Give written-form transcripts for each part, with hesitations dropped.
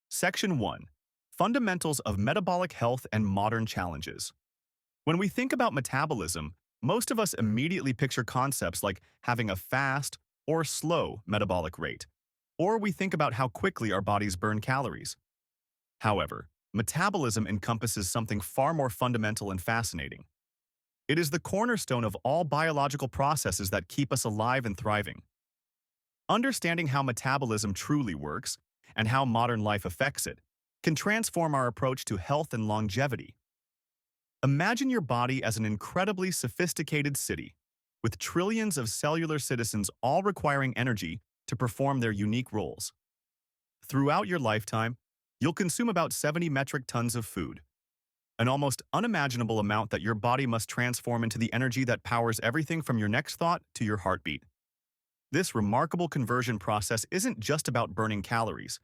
Section 1. Fundamentals of Metabolic Health and Modern Challenges. When we think about metabolism, most of us immediately picture concepts like having a fast or slow metabolic rate, or we think about how quickly our bodies burn calories. However, metabolism encompasses something far more fundamental and fascinating. It is the cornerstone of all biological processes that keep us alive and thriving. Understanding how metabolism truly works and how modern life affects it can transform our approach to health and longevity. Imagine your body as an incredibly sophisticated city, with trillions of cellular citizens all requiring energy to perform their unique roles. Throughout your lifetime, you'll consume about 70 metric tons of food, an almost unimaginable amount that your body must transform into the energy that powers everything from your next thought to your heartbeat. This remarkable conversion process isn't just about burning calories.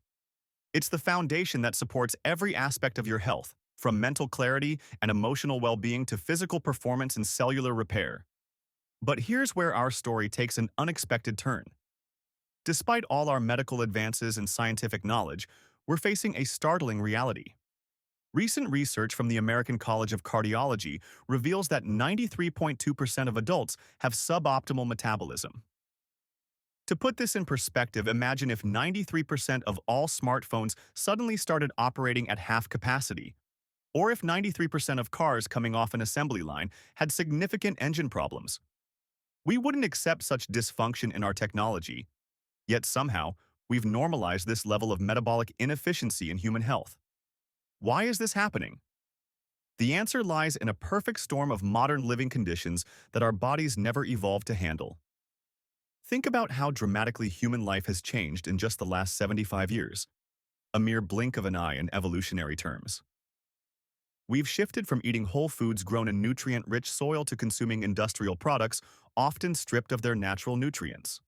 It's the foundation that supports every aspect of your health, from mental clarity and emotional well-being to physical performance and cellular repair. But here's where our story takes an unexpected turn. Despite all our medical advances and scientific knowledge, we're facing a startling reality. Recent research from the American College of Cardiology reveals that 93.2% of adults have suboptimal metabolism. To put this in perspective, imagine if 93% of all smartphones suddenly started operating at half capacity, or if 93% of cars coming off an assembly line had significant engine problems. We wouldn't accept such dysfunction in our technology, yet somehow we've normalized this level of metabolic inefficiency in human health. Why is this happening? The answer lies in a perfect storm of modern living conditions that our bodies never evolved to handle. Think about how dramatically human life has changed in just the last 75 years, a mere blink of an eye in evolutionary terms. We've shifted from eating whole foods grown in nutrient-rich soil to consuming industrial products, often stripped of their natural nutrients.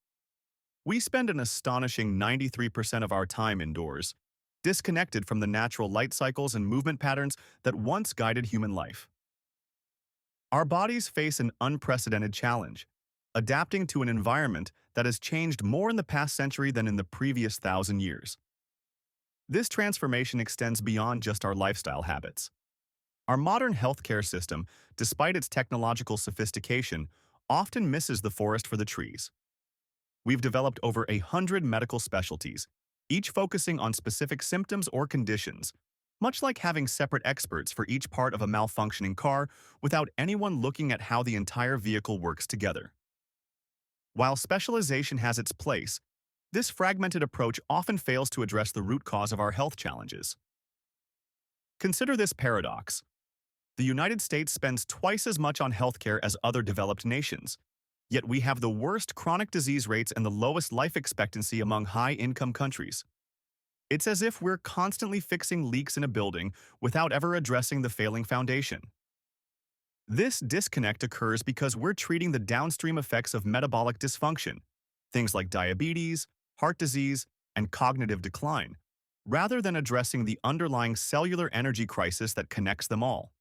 We spend an astonishing 93% of our time indoors, disconnected from the natural light cycles and movement patterns that once guided human life. Our bodies face an unprecedented challenge, adapting to an environment that has changed more in the past century than in the previous 1,000 years. This transformation extends beyond just our lifestyle habits. Our modern healthcare system, despite its technological sophistication, often misses the forest for the trees. We've developed over 100 medical specialties, each focusing on specific symptoms or conditions, much like having separate experts for each part of a malfunctioning car without anyone looking at how the entire vehicle works together. While specialization has its place, this fragmented approach often fails to address the root cause of our health challenges. Consider this paradox. The United States spends twice as much on healthcare as other developed nations, yet we have the worst chronic disease rates and the lowest life expectancy among high-income countries. It's as if we're constantly fixing leaks in a building without ever addressing the failing foundation. This disconnect occurs because we're treating the downstream effects of metabolic dysfunction, things like diabetes, heart disease, and cognitive decline, rather than addressing the underlying cellular energy crisis that connects them all.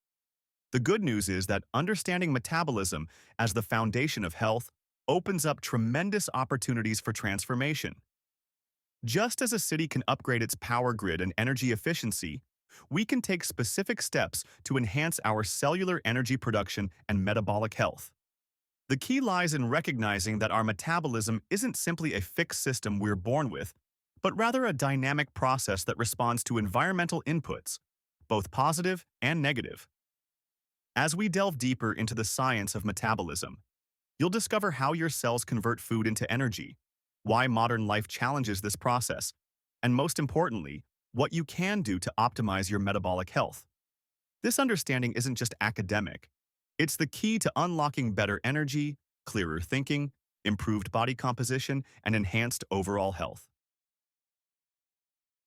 The good news is that understanding metabolism as the foundation of health opens up tremendous opportunities for transformation. Just as a city can upgrade its power grid and energy efficiency, we can take specific steps to enhance our cellular energy production and metabolic health. The key lies in recognizing that our metabolism isn't simply a fixed system we're born with, but rather a dynamic process that responds to environmental inputs, both positive and negative. As we delve deeper into the science of metabolism, you'll discover how your cells convert food into energy, why modern life challenges this process, and most importantly, what you can do to optimize your metabolic health. This understanding isn't just academic. It's the key to unlocking better energy, clearer thinking, improved body composition, and enhanced overall health.